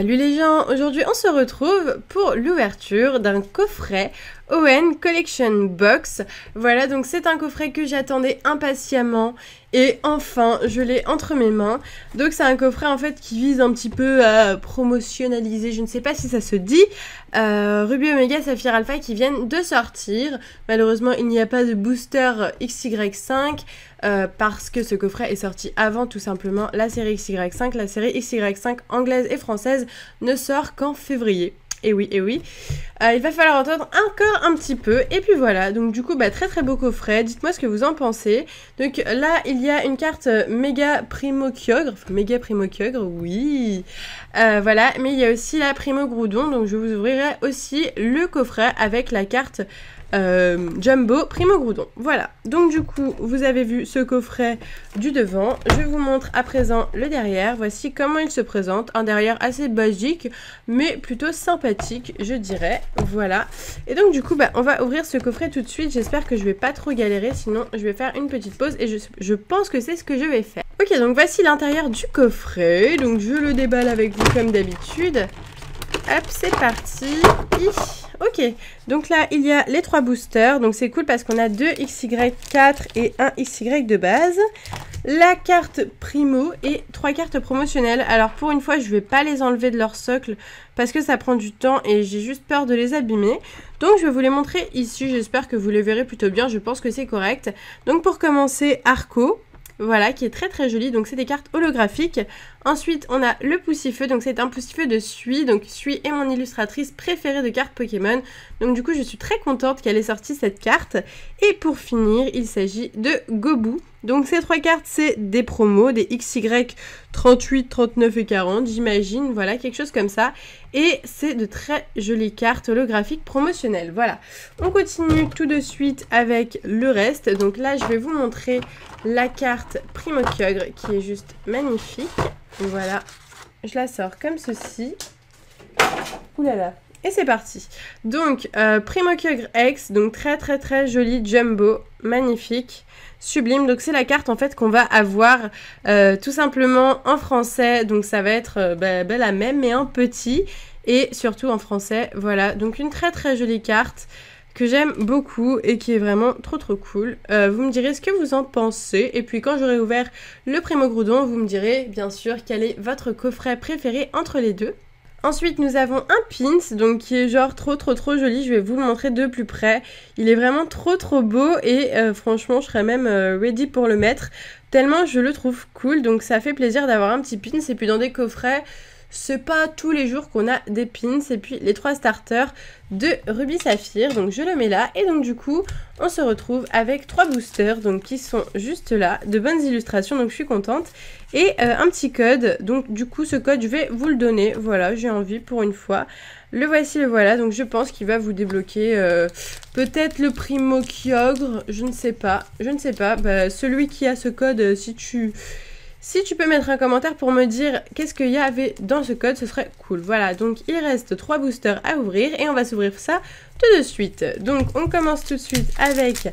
Salut les gens, aujourd'hui on se retrouve pour l'ouverture d'un coffret ON Collection Box. Voilà, donc c'est un coffret que j'attendais impatiemment et enfin je l'ai entre mes mains. Donc c'est un coffret en fait qui vise un petit peu à promotionnaliser, je ne sais pas si ça se dit, Ruby Omega Saphir Alpha qui viennent de sortir. Malheureusement il n'y a pas de booster XY5 parce que ce coffret est sorti avant tout simplement la série XY5. La série XY5 anglaise et française ne sort qu'en février. Et oui, il va falloir attendre encore un petit peu. Et puis voilà, donc du coup, très beau coffret. Dites-moi ce que vous en pensez. Donc là, il y a une carte méga Primo Kyogre. Enfin, méga Primo Kyogre, oui. Voilà, mais il y a aussi la Primo Groudon. Donc je vous ouvrirai aussi le coffret avec la carte Jumbo Primo Groudon. Voilà, donc du coup vous avez vu ce coffret du devant. Je vous montre à présent le derrière. Voici comment il se présente, un derrière assez basique mais plutôt sympathique je dirais. Voilà, et donc du coup on va ouvrir ce coffret tout de suite. J'espère que je vais pas trop galérer, sinon je vais faire une petite pause et je pense que c'est ce que je vais faire. Ok, donc voici l'intérieur du coffret. Donc je le déballe avec vous comme d'habitude. Hop, c'est parti. Ok, donc là il y a les 3 boosters, donc c'est cool parce qu'on a 2 XY4 et 1 XY de base, la carte Primo et 3 cartes promotionnelles. Alors pour une fois je vais pas les enlever de leur socle parce que ça prend du temps et j'ai juste peur de les abîmer. Donc je vais vous les montrer ici, j'espère que vous les verrez plutôt bien, je pense que c'est correct. Donc pour commencer, Arco. Voilà, qui est très joli, donc c'est des cartes holographiques. Ensuite, on a le Poussifeu, donc c'est un Poussifeu de Sui. Donc Sui est mon illustratrice préférée de cartes Pokémon. Donc du coup, je suis très contente qu'elle ait sorti cette carte. Et pour finir, il s'agit de Gobu. Donc ces 3 cartes, c'est des promos, des XY 38, 39 et 40, j'imagine. Voilà, quelque chose comme ça. Et c'est de très jolies cartes holographiques promotionnelles. Voilà, on continue tout de suite avec le reste. Donc là, je vais vous montrer la carte Primo Kyogre qui est juste magnifique. Voilà, je la sors comme ceci. Oulala. Et c'est parti. Donc, Primo Kyogre X, donc très joli jumbo, magnifique, sublime. Donc c'est la carte en fait qu'on va avoir tout simplement en français. Donc ça va être la même mais en petit et surtout en français. Voilà, donc une très jolie carte que j'aime beaucoup et qui est vraiment trop cool. Vous me direz ce que vous en pensez. Et puis quand j'aurai ouvert le Primo Groudon, vous me direz bien sûr quel est votre coffret préféré entre les deux. Ensuite, nous avons un pins, donc qui est genre trop joli. Je vais vous le montrer de plus près. Il est vraiment trop beau et franchement, je serais même ready pour le mettre. Tellement je le trouve cool, donc ça fait plaisir d'avoir un petit pins. Et puis dans des coffrets, c'est pas tous les jours qu'on a des pins. Et puis les 3 starters de Ruby Saphir, donc je le mets là. Et donc du coup, on se retrouve avec 3 boosters, donc qui sont juste là, de bonnes illustrations, donc je suis contente. Et un petit code, donc du coup ce code je vais vous le donner, voilà, j'ai envie pour une fois. Le voici, le voilà, donc je pense qu'il va vous débloquer peut-être le Primo Kyogre, je ne sais pas. Celui qui a ce code, si tu peux mettre un commentaire pour me dire qu'est-ce qu'il y avait dans ce code, ce serait cool. Voilà, donc il reste 3 boosters à ouvrir et on va s'ouvrir ça tout de suite. Donc on commence tout de suite avec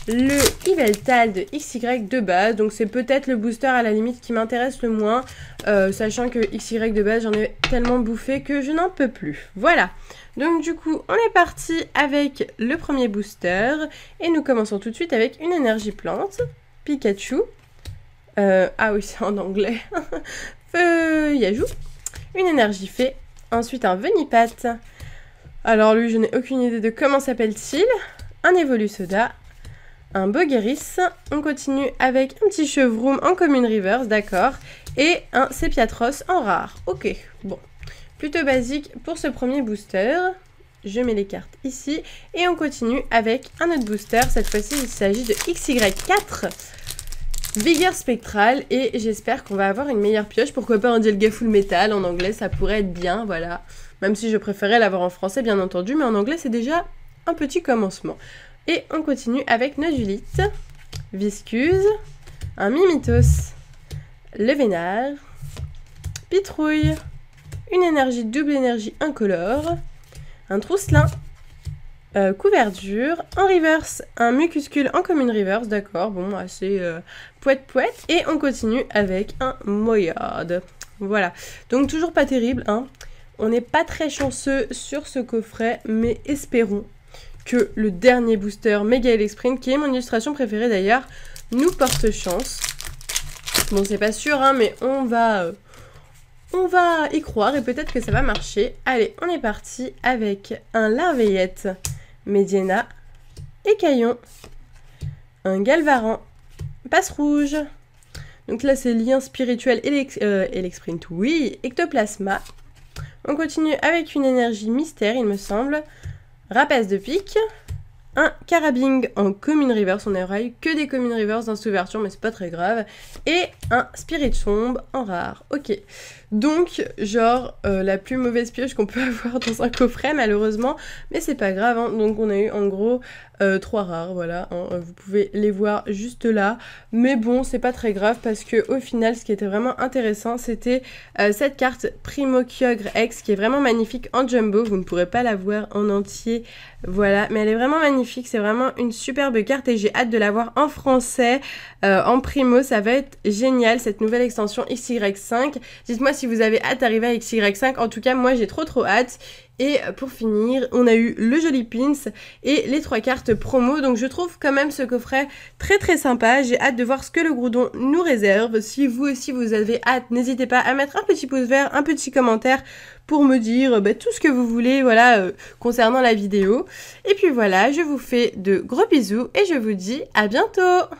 le Yveltal de XY de base. Donc c'est peut-être le booster à la limite qui m'intéresse le moins, sachant que XY de base j'en ai tellement bouffé que je n'en peux plus. Voilà, donc du coup on est parti avec le premier booster et nous commençons tout de suite avec une énergie plante, Pikachu. Ah oui, c'est en anglais. Feuillajou. Une énergie fée. Ensuite, un Venipat. Alors lui, je n'ai aucune idée de comment s'appelle-t-il. Un Evolusoda. Un Bogeris. On continue avec un petit Chevroom en commune reverse, d'accord. Et un Sepiatros en rare. Ok, bon. Plutôt basique pour ce premier booster. Je mets les cartes ici. Et on continue avec un autre booster. Cette fois-ci, il s'agit de XY4. Vigueur spectrale et j'espère qu'on va avoir une meilleure pioche. Pourquoi pas un Dialga Full Metal en anglais, ça pourrait être bien, voilà. Même si je préférais l'avoir en français bien entendu, mais en anglais c'est déjà un petit commencement. Et on continue avec Nodulite, Viscuse, un Mimitos, le Vénard, Pitrouille, une énergie double énergie incolore, un Trousselin, couverture, en reverse, un Mucuscule en commune reverse, d'accord, bon, assez poète, et on continue avec un Moyard. Voilà, donc toujours pas terrible, hein. On n'est pas très chanceux sur ce coffret, mais espérons que le dernier booster Mega Elexprint, qui est mon illustration préférée d'ailleurs, nous porte chance. Bon, c'est pas sûr, hein, mais on va y croire et peut-être que ça va marcher. Allez, on est parti avec un Larveillette, Mediena, Écaillon, un Galvaran, Passe Rouge. Donc là, c'est lien spirituel Elexprint, oui, Ectoplasma. On continue avec une énergie mystère, il me semble. Rapace de pique. Un Carabing en Commune Reverse, on n'aura eu que des Commune Reverse dans cette ouverture, mais c'est pas très grave. Et un Spiritomb en rare, ok. Donc, genre, la plus mauvaise pioche qu'on peut avoir dans un coffret, malheureusement, mais c'est pas grave, hein. Donc on a eu en gros 3 rares, voilà, hein. Vous pouvez les voir juste là. Mais bon, c'est pas très grave, parce que au final, ce qui était vraiment intéressant, c'était cette carte Primo Kyogre X, qui est vraiment magnifique en jumbo. Vous ne pourrez pas la voir en entier, voilà, mais elle est vraiment magnifique, c'est vraiment une superbe carte et j'ai hâte de la voir en français, en primo, ça va être génial cette nouvelle extension XY5. Dites-moi si vous avez hâte d'arriver à XY5, en tout cas moi j'ai trop hâte. Et pour finir, on a eu le joli pins et les 3 cartes promo. Donc je trouve quand même ce coffret très sympa. J'ai hâte de voir ce que le Groudon nous réserve. Si vous aussi vous avez hâte, n'hésitez pas à mettre un petit pouce vert, un petit commentaire pour me dire tout ce que vous voulez, voilà, concernant la vidéo. Et puis voilà, je vous fais de gros bisous et je vous dis à bientôt!